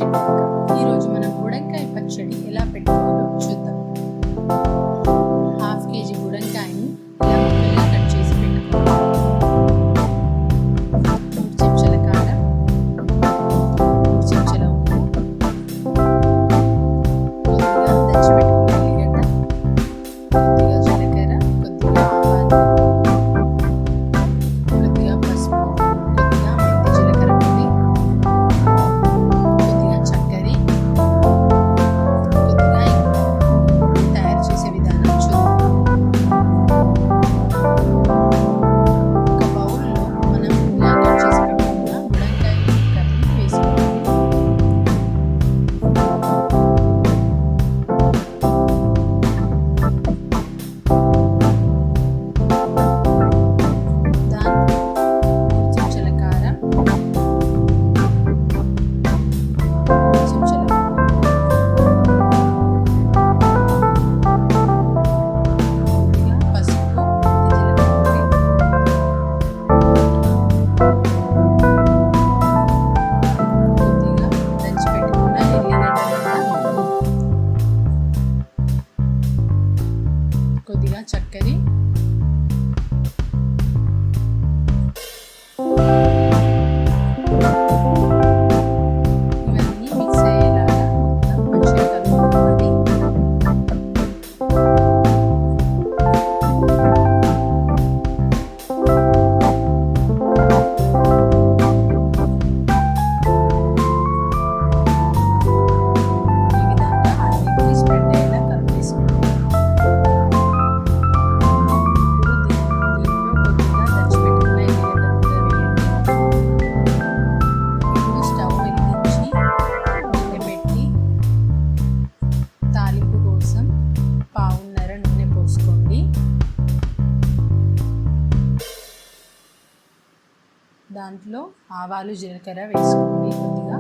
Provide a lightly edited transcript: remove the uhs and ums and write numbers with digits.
చిట్టక్క. ఈరోజు మనం బుడంకాయ పచ్చడి ఎలా పెట్టుకోవాలో చూద్దాం. 1/2 kg బుడంకాయని ఇలా ముక్కలుగా కట్ చేసి పెట్టుకోవాలి. 3 చెంచాల కారం, 3 చెంచాల ఉప్పు, కొద్దిగా దంచి పెట్టుకున్న ఉల్లిగడ్డ, కొద్దిగా జీలకర్ర, కొద్దిగా ఆవాలు, కొద్దిగా పసుపు, కొద్దిగా మెంతి జీలకర్ర పొడి, కొద్దిగా చక్కెర, కొద్దిగా ఇంగువ. తయారు చేసే విధానం చూద్దాం. ఒక బౌల్లో మనం ఇలా కట్ చేసి పెట్టుకున్న బుడంకాయ ముక్కల్ని వేసుకోవాలి. దాంట్లో 3 చెంచాల కారం, 3 చెంచాల ఉప్పు, కొద్దిగా పసుపు, మెంతి జీలకర్ర పొడి, కొద్దిగా దంచి పెట్టుకున్న ఎర్రగడ్డ ముద్ద, కొద్దిగా చక్కెర, ఇవన్నీ మిక్స్ అయ్యేలాగా మొత్తం మంచిగా కలుపుకోవాలి. ఈ విధంగా అన్నిటినీ స్ప్రెడ్ అయ్యేలా కలిపేసుకోవాలి. ఇప్పుడు దీంట్లో కొద్దిగా దంచి పెట్టుకున్న ఎర్రగడ్డ ముద్ద వేయండి. ఇప్పుడు స్టవ్ వెలిగించి గిన్నె పెట్టి తాలింపు కోసం 1/2 నూనె పోసుకోండి. దాంట్లో ఆవాలు జీలకర్ర వేసుకోండి కొద్దిగా.